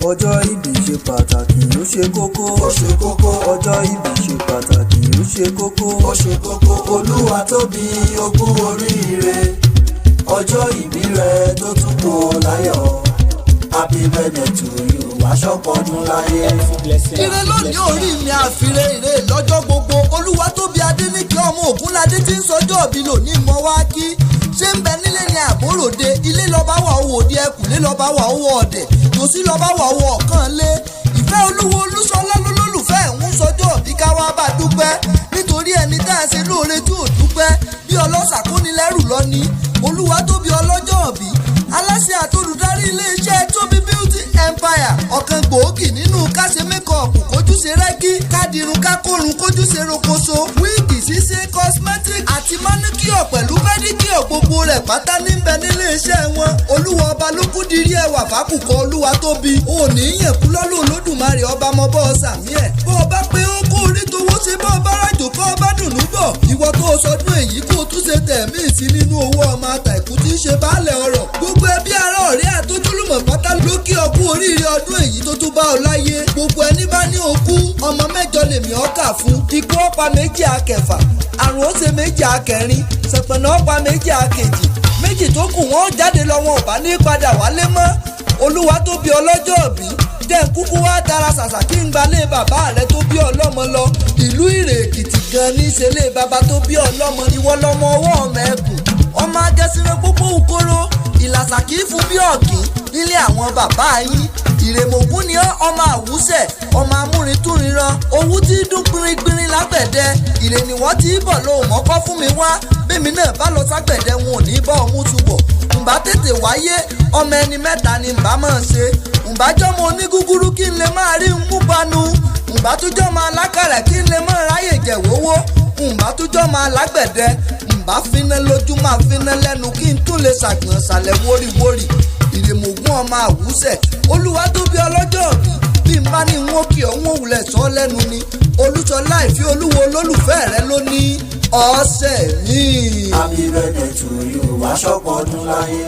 ọjọ́ ìbí ṣe pàtàkì ó ṣe kókó. ó ṣe kókó. ọjọ́ ìbí ṣe pàtàkì ó ṣe kókó. ó ṣe kókó. olúwa tóbi ó kú oríire ọjọ́ ìbí rẹ tó tún kú láyọ̀. happy birthday to you aṣọ́pọ̀dún láyé. ire lónìí orí mi àfiré ire lọ́jọ́ gbogbo. olúwa tóbi adéníkẹ́ ọmọ ògúnládé tí ń sọjọ́ òbí lónìí mọ́ wá kí. ṣé ń bẹ nílé ni àbóròde ilé lọ́ba wà owó òde ẹkùnlé lọ́ba wà owó ọ̀dẹ̀ tòsí lọ́ba wà owó ọ̀kan lé. ìfẹ́ olúwo olúṣọlá lólùfẹ́ ń sọjọ́ òbí ká wá bá dúpẹ́ nítorí ẹni tá a ṣe lóore tí ò dúpẹ́ bí ọlọ́ṣà kónilẹ́rù lọ ní. olúwa tóbi ọlọ́jọ́ òbí aláṣẹ àtolùdarí iléeṣẹ́ tóbi beauty empire ọ̀kan gbòógì nínú káṣe mékọ̀ọ̀pù kójúṣe rẹ́gí kádìrún kákórun kójúṣe rokoṣo wíìgì ṣíṣe cosmetic àti manicure pẹ̀lú pedicure gbogbo rẹ̀ pátá níbẹ̀ nílé iṣẹ́ wọn. olúwa ọba ló kú dirí ẹwà fákùkọ olúwa tóbi òní yẹn kú lọ́lọ́ olódùmarè ọba mọ́ bọ́ sàmí ẹ̀. bọ́ ọba pé ó kó orí towó ṣe bọ́ ọba rájò kọ́ ọba dùnú bọ̀ ìwọ tó sọdún èyí kó tún ṣe tẹ̀mí sí nínú owó ọmọ àtàkù tí ń ṣe baálẹ̀ ọrọ̀. gbogbo ẹbí ará ọ̀rẹ́ àtójúlùmọ̀ pátá ló kí ọ kú oríire ọdún èyí tó tún bá ọ láyé. gbogbo ẹni bá ní okú ọmọ mẹ́jọ lèmi ọkà fún. ikú ọ̀pá méjì akẹfà àrùn ó ṣe méjì akẹrin ṣẹ̀pẹ̀nà ọ̀pá méjì akejì méjì tó kù wọ́n jáde lọ wọn ò bá ní padà wálé mọ́. olúwa tó bí ọlọ́jọ́ òbí jẹ́ ń kúkú wá tara ṣàṣà kí n gbalé bàbá rẹ tó bí ọlọ́mọ lọ. ìlú ìrè èkìtì gan ní í ṣe lé bàbá tó bí ọlọ́mọ ìwọ lọmọ ọwọ́ ọmọ ẹkùn ọmọ agẹsìnrẹ pópó òkóró ìlàsà kì í fún bí ọ̀gìn nílé àwọn bàbá yín. ìrèmọ̀gún ni ọmọ àwùsẹ̀ ọmọ amúrintúnrinran owú tí dún gbìnrín lágbẹ̀dẹ ìrè ni wọ́n ti bọ̀ lóhùn mọ́kọ́ fún mi wá bẹ́mi náà bá lọ ságbẹ̀dẹ wọn ò ní bọ́ ọmú túbọ̀. ǹbá tètè wáyé ọmọ ẹni mẹ́ta ni ǹbá máa ṣe. ǹbá jọ́mọ onígúgúrú kí n lè máa rí mú panu. ǹbá tó jọ́mọ alákàrà kí n lè máa ráyè jẹ̀wówó. ǹbá tó jọ́mọ alágbẹ̀dẹ ǹbá finá lójú máa finá lẹ́nu kí n tún lè ṣàgbọ̀n ṣàlẹ̀ wóríwórí. ìrèmọ̀gún ọmọ àwùsẹ̀ olúwa tó bí ọlọ́jọ́ òbí bí n bá ní n ó kí ọ ń òwúlẹ̀ sọ lẹ́nu ni. olùsọlá ìfẹ́ olúwo olólùfẹ́ rẹ ló ní ọ̀sẹ̀ mi. happy birthday to you aṣọ́pọ̀dún láyé.